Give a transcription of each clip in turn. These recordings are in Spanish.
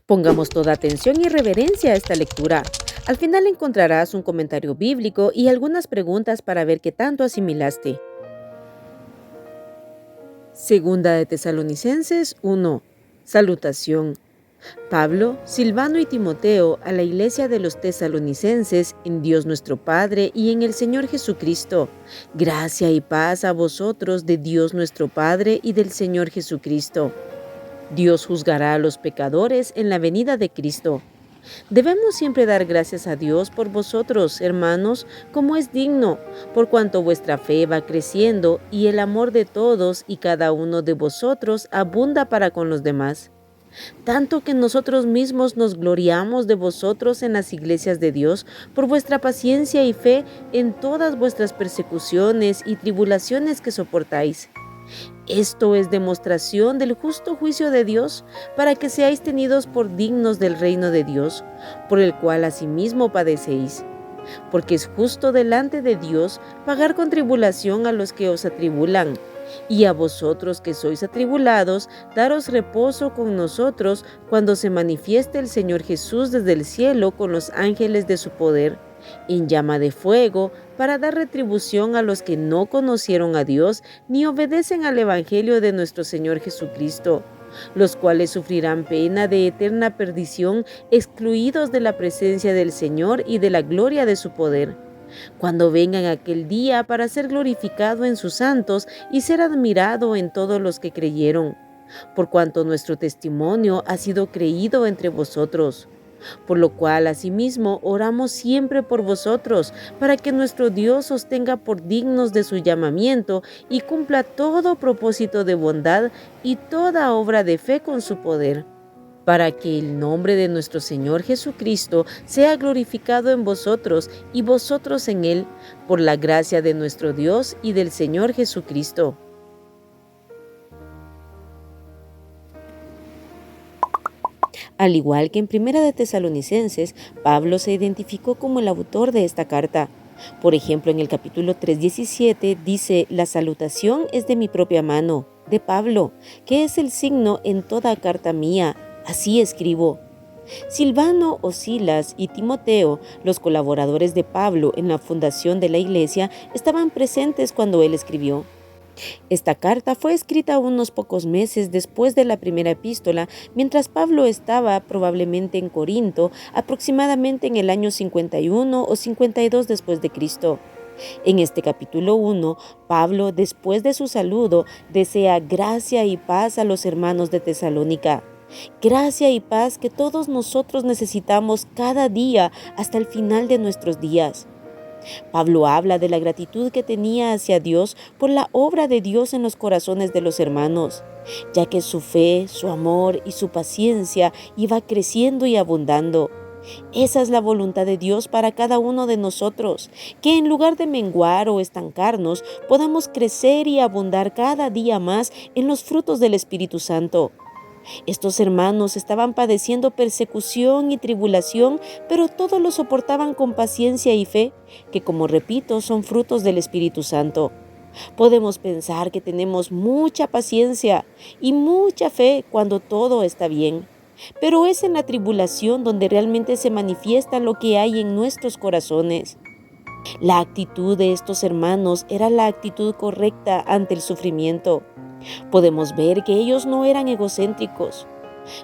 Pongamos toda atención y reverencia a esta lectura. Al final encontrarás un comentario bíblico y algunas preguntas para ver qué tanto asimilaste. Segunda de Tesalonicenses 1. Salutación. Pablo, Silvano y Timoteo a la iglesia de los tesalonicenses en Dios nuestro Padre y en el Señor Jesucristo. Gracia y paz a vosotros de Dios nuestro Padre y del Señor Jesucristo. Dios juzgará a los pecadores en la venida de Cristo. Debemos siempre dar gracias a Dios por vosotros, hermanos, como es digno, por cuanto vuestra fe va creciendo y el amor de todos y cada uno de vosotros abunda para con los demás. Tanto que nosotros mismos nos gloriamos de vosotros en las iglesias de Dios por vuestra paciencia y fe en todas vuestras persecuciones y tribulaciones que soportáis. Esto es demostración del justo juicio de Dios, para que seáis tenidos por dignos del reino de Dios, por el cual asimismo padecéis. Porque es justo delante de Dios pagar con tribulación a los que os atribulan, y a vosotros que sois atribulados, daros reposo con nosotros cuando se manifieste el Señor Jesús desde el cielo con los ángeles de su poder, en llama de fuego, para dar retribución a los que no conocieron a Dios ni obedecen al Evangelio de nuestro Señor Jesucristo, los cuales sufrirán pena de eterna perdición, excluidos de la presencia del Señor y de la gloria de su poder, cuando vengan aquel día para ser glorificado en sus santos y ser admirado en todos los que creyeron, por cuanto nuestro testimonio ha sido creído entre vosotros. Por lo cual, asimismo, oramos siempre por vosotros, para que nuestro Dios os tenga por dignos de su llamamiento y cumpla todo propósito de bondad y toda obra de fe con su poder, para que el nombre de nuestro Señor Jesucristo sea glorificado en vosotros y vosotros en Él, por la gracia de nuestro Dios y del Señor Jesucristo. Al igual que en Primera de Tesalonicenses, Pablo se identificó como el autor de esta carta. Por ejemplo, en el capítulo 3:17 dice: la salutación es de mi propia mano, de Pablo, que es el signo en toda carta mía, así escribo. Silvano o Silas y Timoteo, los colaboradores de Pablo en la fundación de la iglesia, estaban presentes cuando él escribió. Esta carta fue escrita unos pocos meses después de la primera epístola, mientras Pablo estaba probablemente en Corinto, aproximadamente en el año 51 o 52 después de Cristo. En este capítulo 1, Pablo, después de su saludo, desea gracia y paz a los hermanos de Tesalónica. Gracia y paz que todos nosotros necesitamos cada día hasta el final de nuestros días. Pablo habla de la gratitud que tenía hacia Dios por la obra de Dios en los corazones de los hermanos, ya que su fe, su amor y su paciencia iba creciendo y abundando. Esa es la voluntad de Dios para cada uno de nosotros, que en lugar de menguar o estancarnos, podamos crecer y abundar cada día más en los frutos del Espíritu Santo. Estos hermanos estaban padeciendo persecución y tribulación, pero todo lo soportaban con paciencia y fe, que, como repito, son frutos del Espíritu Santo. Podemos pensar que tenemos mucha paciencia y mucha fe cuando todo está bien, pero es en la tribulación donde realmente se manifiesta lo que hay en nuestros corazones. La actitud de estos hermanos era la actitud correcta ante el sufrimiento. Podemos ver que ellos no eran egocéntricos.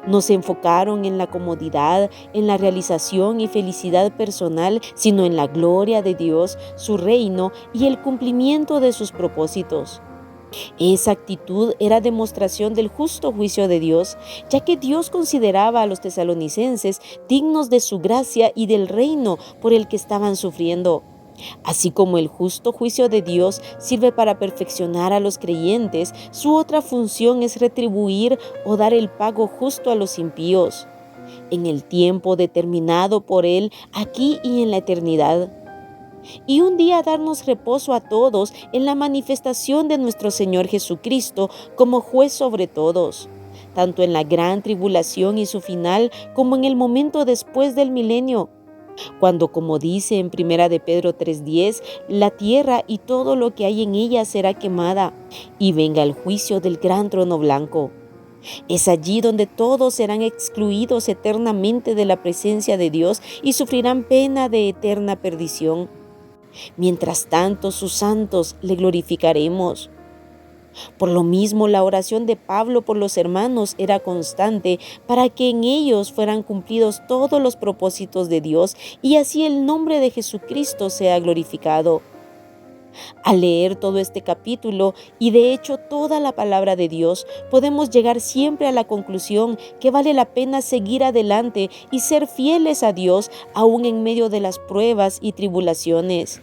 No se enfocaron en la comodidad, en la realización y felicidad personal, sino en la gloria de Dios, su reino y el cumplimiento de sus propósitos. Esa actitud era demostración del justo juicio de Dios, ya que Dios consideraba a los tesalonicenses dignos de su gracia y del reino por el que estaban sufriendo. Así como el justo juicio de Dios sirve para perfeccionar a los creyentes, su otra función es retribuir o dar el pago justo a los impíos, en el tiempo determinado por Él, aquí y en la eternidad. Y un día darnos reposo a todos en la manifestación de nuestro Señor Jesucristo como juez sobre todos, tanto en la gran tribulación y su final como en el momento después del milenio, cuando, como dice en Primera de Pedro 3:10, la tierra y todo lo que hay en ella será quemada, y venga el juicio del gran trono blanco. Es allí donde todos serán excluidos eternamente de la presencia de Dios y sufrirán pena de eterna perdición. Mientras tanto, sus santos le glorificaremos. Por lo mismo, la oración de Pablo por los hermanos era constante para que en ellos fueran cumplidos todos los propósitos de Dios y así el nombre de Jesucristo sea glorificado. Al leer todo este capítulo y de hecho toda la palabra de Dios, podemos llegar siempre a la conclusión que vale la pena seguir adelante y ser fieles a Dios aún en medio de las pruebas y tribulaciones.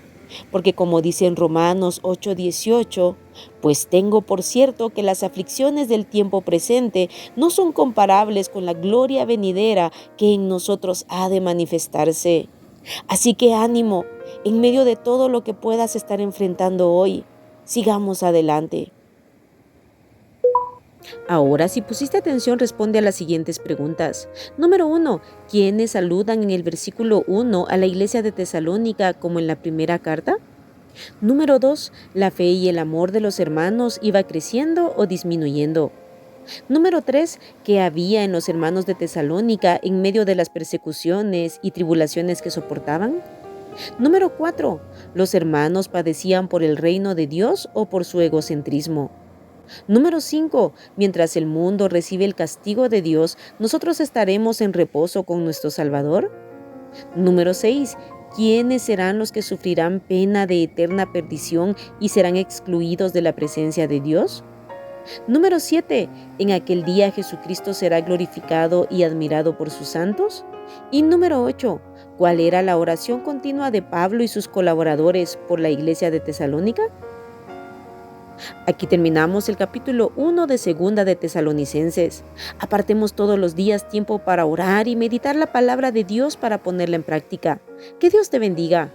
Porque como dice en Romanos 8:18, pues tengo por cierto que las aflicciones del tiempo presente no son comparables con la gloria venidera que en nosotros ha de manifestarse. Así que ánimo, en medio de todo lo que puedas estar enfrentando hoy, sigamos adelante. Ahora, si pusiste atención, responde a las siguientes preguntas. Número 1. ¿Quiénes saludan en el versículo 1 a la iglesia de Tesalónica como en la primera carta? Número 2. ¿La fe y el amor de los hermanos iba creciendo o disminuyendo? Número 3. ¿Qué había en los hermanos de Tesalónica en medio de las persecuciones y tribulaciones que soportaban? Número 4. ¿Los hermanos padecían por el reino de Dios o por su egocentrismo? Número 5. Mientras el mundo recibe el castigo de Dios, ¿nosotros estaremos en reposo con nuestro Salvador? Número 6. ¿Quiénes serán los que sufrirán pena de eterna perdición y serán excluidos de la presencia de Dios? Número 7. ¿En aquel día Jesucristo será glorificado y admirado por sus santos? Y número 8. ¿Cuál era la oración continua de Pablo y sus colaboradores por la iglesia de Tesalónica? Aquí terminamos el capítulo 1 de Segunda de Tesalonicenses. Apartemos todos los días tiempo para orar y meditar la palabra de Dios para ponerla en práctica. Que Dios te bendiga.